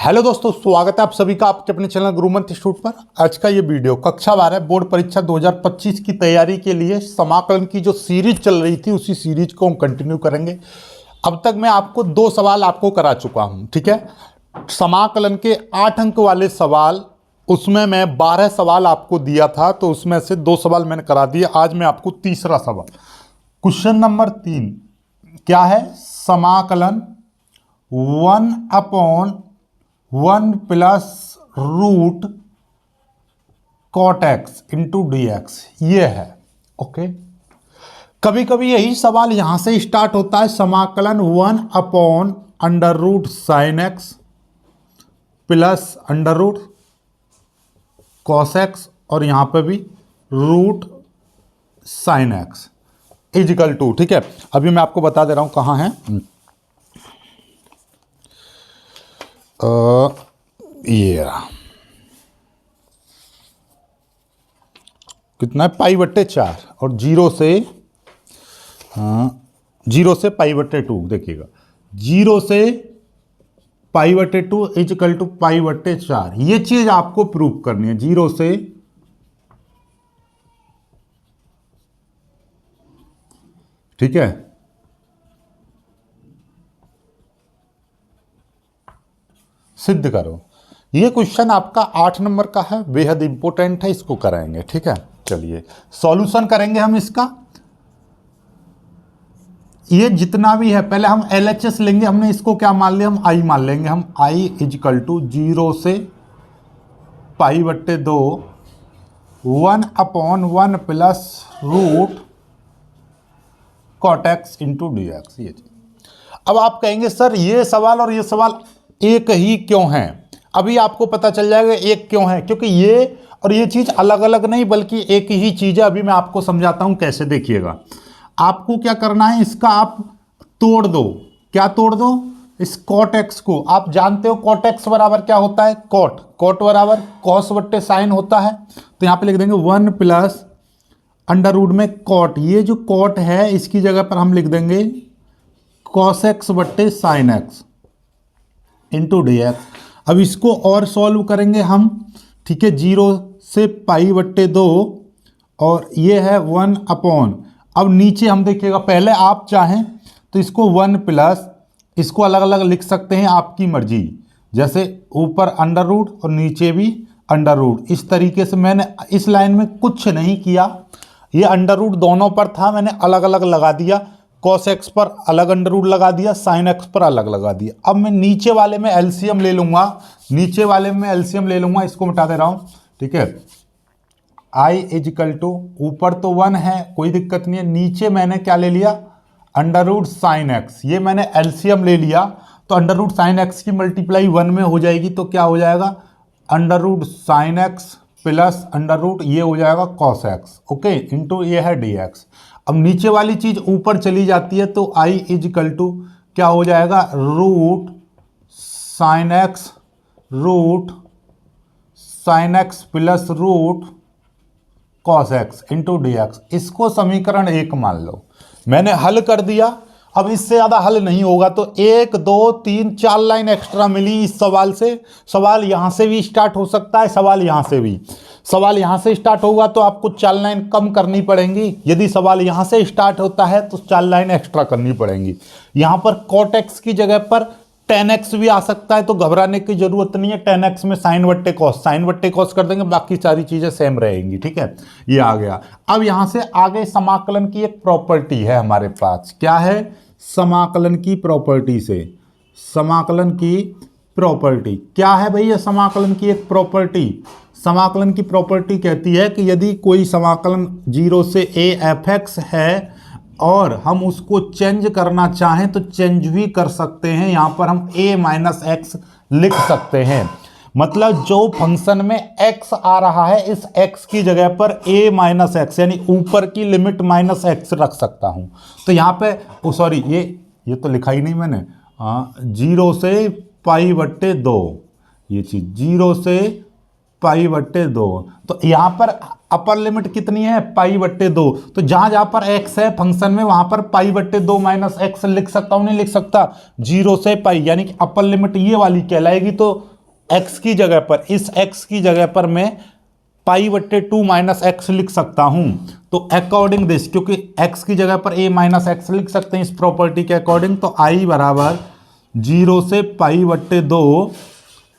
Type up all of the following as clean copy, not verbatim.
Hello दोस्तों, स्वागत है आप सभी का आपके अपने चैनल गुरुमंत्र इंस्टीट्यूट पर। आज का ये वीडियो कक्षा 12 बोर्ड परीक्षा 2025 की तैयारी के लिए समाकलन की जो सीरीज चल रही थी उसी सीरीज को हम कंटिन्यू करेंगे। अब तक मैं आपको 2 सवाल आपको करा चुका हूं, ठीक है। समाकलन के 8 अंक वाले सवाल, उसमें मैं 12 सवाल आपको दिया था, तो उसमें से 2 सवाल मैंने करा दिए। आज मैं आपको तीसरा सवाल, क्वेश्चन नंबर 3 क्या है, समाकलन 1/1 plus root cot x into d x, ये है। ओके, कभी कभी यही सवाल यहां से स्टार्ट होता है, समाकलन 1/√sin x plus √ cos x, और यहां पे भी √sin x इजिकल टू, ठीक है। अभी मैं आपको बता दे रहा हूं कहां है। ये रहा, कितना है, π/4, और 0 से π/2, देखिएगा 0 से π/2 इजिकल टू π/4। ये चीज आपको प्रूव करनी है, 0 से, ठीक है। सिद्ध करो। ये क्वेश्चन आपका 8 नंबर का है, बेहद इंपॉर्टेंट है, इसको कराएंगे, ठीक है। चलिए सॉल्यूशन करेंगे हम इसका। ये जितना भी है, पहले हम LHS लेंगे। हमने इसको क्या मान लिया, हम I मान लेंगे। हम I इजिकल टू 0 से π/2 1/1 plus root cot x into d x, ये चीज। अब आप कहेंगे सर ये सवाल और ये सवाल एक ही क्यों है। अभी आपको पता चल जाएगा एक क्यों है, क्योंकि ये और ये चीज अलग अलग नहीं बल्कि एक ही चीज है। अभी मैं आपको समझाता हूं कैसे। देखिएगा, आपको क्या करना है, इसका आप तोड़ दो। क्या तोड़ दो, इस कॉट एक्स को। आप जानते हो कॉट एक्स बराबर क्या होता है, कॉट बराबर cos/sin होता है। तो यहां पे लिख देंगे 1 प्लस √ में कॉट, ये जो कॉट है इसकी जगह पर हम लिख देंगे cos x/sin x into d x. अब इसको और सॉल्व करेंगे हम, ठीक है। 0 से π/2 और ये है 1/। अब नीचे हम देखिएगा, पहले आप चाहें तो इसको 1 प्लस, इसको अलग अलग लिख सकते हैं, आपकी मर्जी। जैसे ऊपर √ और नीचे भी √ इस तरीके से। मैंने इस लाइन में कुछ नहीं किया, ये √ दोनों पर था, मैंने अलग अलग लगा दिया। cos x पर अलग √ लगा दिया, sin x पर अलग लगा दिया। अब मैं नीचे वाले में एलसीएम ले लूंगा, इसको मिटा दे रहा हूं, ठीक है। I इजिकल टू, ऊपर तो 1 है, कोई दिक्कत नहीं है। नीचे मैंने क्या ले लिया, √sin x, ये मैंने एलसीएम ले लिया। तो √sin x की मल्टीप्लाई 1 में हो जाएगी, तो क्या हो जाएगा, √sin x प्लस √ ये हो जाएगा cos x, ओके, इंटू ये है dx। अब नीचे वाली चीज ऊपर चली जाती है, तो I इजिकल टू क्या हो जाएगा, √sin x plus √cos x into dx। इसको समीकरण 1 मान लो। मैंने हल कर दिया। अब इससे ज़्यादा हल नहीं होगा, तो 1 2 3 4 लाइन एक्स्ट्रा मिली इस सवाल से। सवाल यहाँ से भी स्टार्ट हो सकता है, सवाल यहाँ से भी। सवाल यहाँ से स्टार्ट होगा तो आपको 4 लाइन कम करनी पड़ेंगी। यदि सवाल यहाँ से स्टार्ट होता है तो 4 लाइन एक्स्ट्रा करनी पड़ेंगी। यहाँ पर cot x की जगह पर tan x भी आ सकता है, तो घबराने की जरूरत नहीं है। tan x में sin/cos कर देंगे, बाकी सारी चीजें सेम रहेंगी, ठीक है। ये आ गया। अब यहां से आगे समाकलन की एक प्रॉपर्टी है हमारे पास। क्या है, समाकलन की प्रॉपर्टी से, समाकलन की प्रॉपर्टी क्या है भैया, समाकलन की एक प्रॉपर्टी। समाकलन की प्रॉपर्टी कहती है कि यदि कोई समाकलन 0 से a f(x) है और हम उसको चेंज करना चाहें तो चेंज भी कर सकते हैं। यहां पर हम a-x लिख सकते हैं। मतलब जो फंक्शन में x आ रहा है, इस x की जगह पर a-x यानी ऊपर की लिमिट -x रख सकता हूं। तो यहां पे सॉरी, ये तो लिखा ही नहीं मैंने। 0 से π/2, ये चीज 0 से π/2। तो यहां पर अपर लिमिट कितनी है, π/2। तो जहां जहां पर x है फंक्शन में, वहां पर π/2 - x लिख सकता हूं, नहीं लिख सकता। 0 से π, यानी कि अपर लिमिट ये वाली कहलाएगी। तो x की जगह पर, इस x की जगह पर मैं पाई बट्टे 2 माइनस एक्स लिख सकता हूं। तो अकॉर्डिंग दिस, क्योंकि x की जगह पर a माइनस एक्स लिख सकते हैं इस प्रॉपर्टी के अकॉर्डिंग, तो i बराबर 0 से पाई बट्टे 2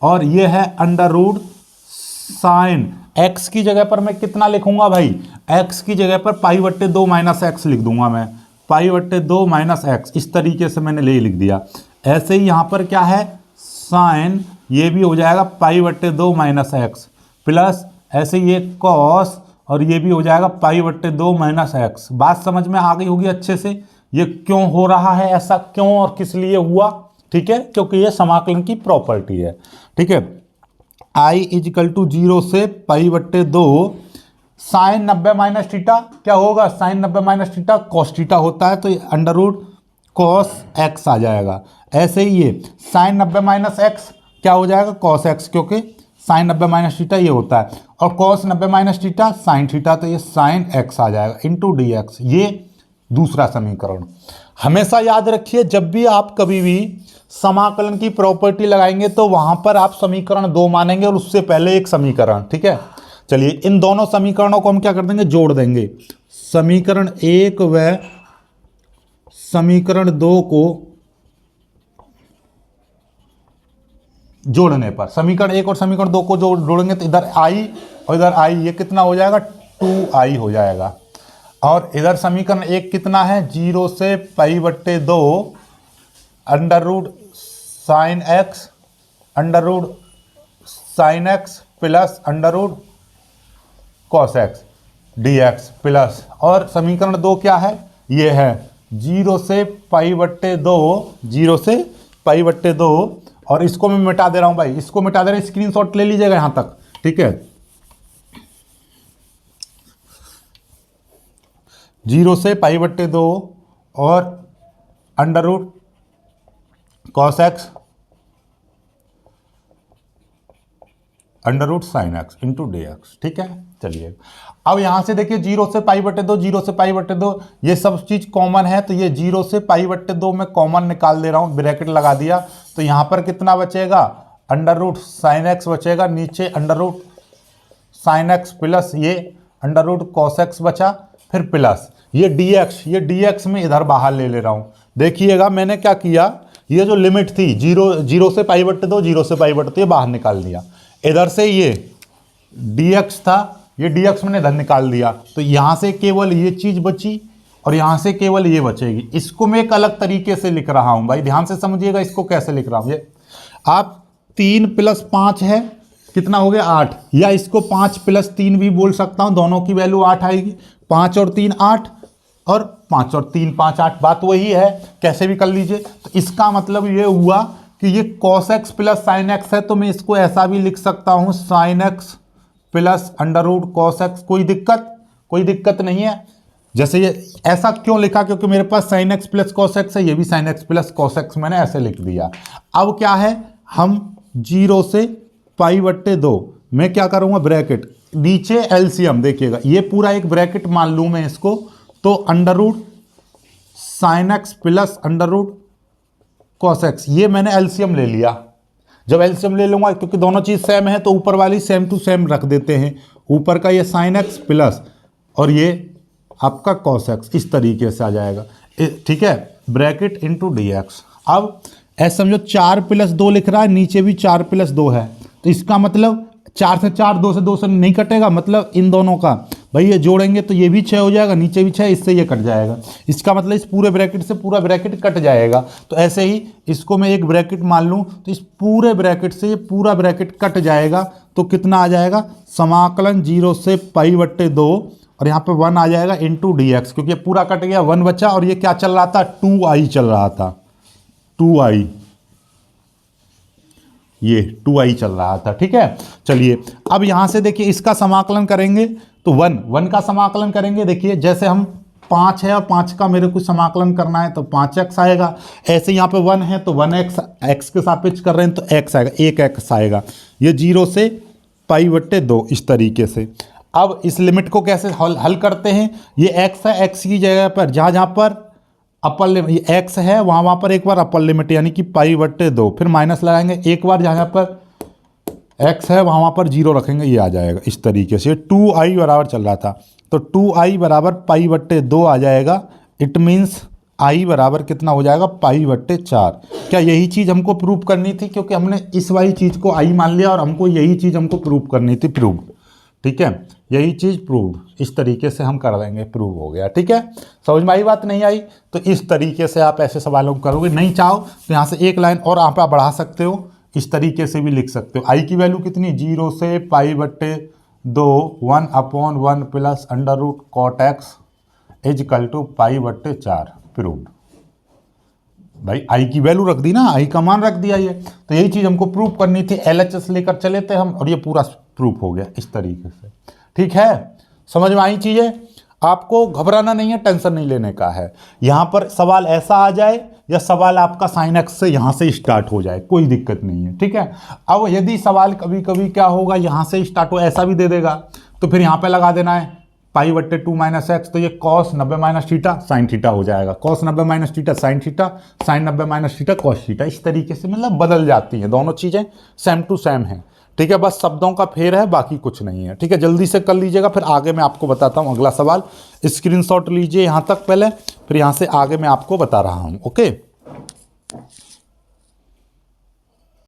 और ये है अंडर रूट साइन। x की जगह पर मैं कितना लिखूंगा भाई, x की जगह पर पाई बट्टे 2 माइनस एक्स लिख दूंगा मैं, पाई बट्टे 2 माइनस एक्स, इस तरीके से मैंने ले लिख दिया। ऐसे ही यहां पर क्या है, साइन, ये भी हो जाएगा पाई बट्टे 2 माइनस एक्स प्लस ऐसे ये कॉस, और ये भी हो जाएगा पाई बट्टे 2 माइनस एक्स। बात समझ में आ गई होगी अच्छे से, ये क्यों हो रहा है, ऐसा क्यों और किस लिए हुआ, ठीक है, क्योंकि ये समाकलन की प्रॉपर्टी है, ठीक है। आई इजिकल टू 0 से पाई बट्टे 2, साइन 90 माइनस थीटा क्या होगा, sine 90 minus theta cos theta होता है, तो ये अंडर रूट कॉस एक्स आ जाएगा। ऐसे ही ये साइन 90 माइनस एक्स क्या हो जाएगा, कॉस एक्स, क्योंकि साइन 90 माइनस थीटा ये होता है, और cos 90 minus theta sine theta, तो ये साइन एक्स आ जाएगा इंटू डी एक्स। ये दूसरा समीकरण। हमेशा याद रखिए, जब भी आप कभी भी समाकलन की प्रॉपर्टी लगाएंगे तो वहां पर आप समीकरण 2 मानेंगे और उससे पहले एक समीकरण, ठीक है। चलिए इन दोनों समीकरणों को हम क्या कर देंगे, जोड़ देंगे। समीकरण 1 व समीकरण 2 को जोड़ने पर, समीकरण 1 और समीकरण 2 को जोड़ेंगे तो इधर i और इधर i, ये कितना हो जाएगा, 2i हो जाएगा। और इधर समीकरण 1 कितना है, 0 से पाई बट्टे 2 under root sine x, under root sine x plus under root cos x d x plus, और समीकरण 2 क्या है, ये है 0 से पाई बट्टे 2, 0 से पाई बट्टे 2, और इसको मैं मिटा दे रहा हूं भाई, इसको मिटा दे रहा हूं, स्क्रीनशॉट ले लीजिएगा यहां तक, ठीक है। 0 से पाई बट्टे 2 और under root cos x under root sine x into d x, ठीक है। चलिए अब यहां से देखिए 0 से पाई बट्टे 2, 0 से पाई बट्टे 2, ये सब चीज कॉमन है, तो ये 0 से पाई बट्टे 2 में कॉमन निकाल दे रहा हूं, ब्रैकेट लगा दिया, तो यहां पर कितना बचेगा, अंडर रूट साइन एक्स बचेगा, नीचे under root sine x plus ये अंडर रूट कॉस एक्स बचा, फिर प्लस ये डी एक्स, ये डी एक्स में इधर बाहर ले रहा हूं। देखिएगा मैंने क्या किया, ये जो लिमिट थी 0 से पाई बट्टे 2, 0 से पाई बट्टे 2, ये बाहर निकाल दिया। इधर से ये dx था, ये dx मैंने इधर निकाल दिया, तो यहां से केवल ये चीज बची और यहां से केवल ये बचेगी। इसको मैं एक अलग तरीके से लिख रहा हूं भाई, ध्यान से समझिएगा इसको कैसे लिख रहा हूं। ये आप 3 + 5 है, कितना हो गया 8, या इसको 5 + 3 भी बोल सकता हूं, दोनों की वैल्यू 8 आएगी। 5 और 3 8 और 5 और 3 5 8, बात वही है, कैसे भी कर लीजिए। तो इसका मतलब ये हुआ कि ये cos x plus sine x है, तो मैं इसको ऐसा भी लिख सकता हूं, sine x plus under root cos x. कोई दिक्कत नहीं है। जैसे ये ऐसा क्यों लिखा, क्योंकि मेरे पास sine x plus cos x है, ये भी sine x plus cos x मैंने ऐसे लिख दिया। अब क्या है, हम 0 से पाई बट्टे 2 मैं क्या करूंगा, ब्रैकेट नीचे एलसीएम, देखिएगा ये पूरा एक ब्रैकेट मान लूं मैं इसको, तो under root sine x plus under root cos x, ये मैंने एलसीएम ले लिया। जब एलसीएम ले लूंगा, क्योंकि दोनों चीज सेम है, तो ऊपर वाली सेम टू सेम रख देते हैं। ऊपर का ये साइन एक्स प्लस और ये आपका कॉस एक्स, इस तरीके से आ जाएगा, ठीक है, ब्रैकेट इंटू डी एक्स। अब ऐसा समझो 4 + 2 लिख रहा है, नीचे भी 4 + 2 है, तो इसका मतलब 4 से 4, 2 से 2 से नहीं कटेगा, मतलब इन दोनों का भाई ये जोड़ेंगे तो ये भी 6 हो जाएगा, नीचे भी 6, इससे ये कट जाएगा। इसका मतलब इस पूरे ब्रैकेट से पूरा ब्रैकेट कट जाएगा। तो ऐसे ही इसको मैं एक ब्रैकेट मान लूँ, तो इस पूरे ब्रैकेट से ये पूरा ब्रैकेट कट जाएगा, तो कितना आ जाएगा, समाकलन 0 से पाई बट्टे 2 और यहाँ पे 1 आ जाएगा इंटू डी एक्स, क्योंकि ये पूरा कट गया, 1 बचा, और ये क्या चल रहा था, 2i चल रहा था, 2i, ये 2i चल रहा था, ठीक है। चलिए अब यहां से देखिए इसका समाकलन करेंगे, तो 1 का समाकलन करेंगे। देखिए जैसे हम 5 है और 5 का मेरे को समाकलन करना है, तो 5x आएगा। ऐसे यहाँ पे 1 है, तो 1x, x के सापेक्ष कर रहे हैं, तो x आएगा, 1x आएगा। ये 0 से पाई बट्टे 2, इस तरीके से। अब इस लिमिट को कैसे हल करते हैं, ये x है, x की जगह पर जहाँ पर अपर लिमिट ये x है, वहाँ पर एक बार अपर लिमिट यानी कि पाई बट्टे 2, फिर माइनस लगाएंगे एक बार जहाँ पर x है वहाँ पर 0 रखेंगे, ये आ जाएगा इस तरीके से। 2i बराबर चल रहा था तो 2i बराबर पाई बट्टे 2 आ जाएगा। इट मीन्स i बराबर कितना हो जाएगा, पाई बट्टे 4। क्या यही चीज़ हमको प्रूव करनी थी, क्योंकि हमने इस वाली चीज़ को i मान लिया और हमको यही चीज़ हमको प्रूव करनी थी, प्रूव्ड। ठीक है, यही चीज़ प्रूव्ड। इस तरीके से हम कर देंगे, प्रूव हो गया। ठीक है, समझ में आई बात? नहीं आई तो इस तरीके से आप ऐसे सवालों को करोगे। नहीं चाहो तो यहाँ से एक लाइन और आप बढ़ा सकते हो, इस तरीके से भी लिख सकते हो। आई की वैल्यू कितनी, 0 से पाई बट्टे 2, 1/1 plus under root cot x is equal to pi बट्टे 4, प्रूव्ड। भाई आई की वैल्यू रख दी ना, आई का मान रख दिया ये, तो यही चीज़ हमको प्रूव करनी थी। LHS लेकर चले थे हम और ये पूरा प्रूफ हो गया इस तरीके से। ठीक है, समझ में आई चीज़ें? आपको घबराना नहीं है, टेंशन नहीं लेने का है। यहाँ पर सवाल ऐसा आ जाए या सवाल आपका sin x से यहाँ से स्टार्ट हो जाए, कोई दिक्कत नहीं है। ठीक है, अब यदि सवाल कभी कभी क्या होगा, यहाँ से स्टार्ट हो, ऐसा भी दे देगा तो फिर यहाँ पे लगा देना है पाई बट्टे 2 माइनस एक्स, तो ये cos 90 minus theta sine theta हो जाएगा। Cos 90 minus theta sine theta, sine 90 minus theta cos theta. इस तरीके से मतलब बदल जाती हैं, दोनों चीज़ें सेम टू सेम हैं। ठीक है, बस शब्दों का फेर है, बाकी कुछ नहीं है। ठीक है, जल्दी से कर लीजिएगा, फिर आगे मैं आपको बताता हूँ अगला सवाल। स्क्रीनशॉट लीजिए यहाँ तक पहले, फिर यहाँ से आगे मैं आपको बता रहा हूँ। ओके।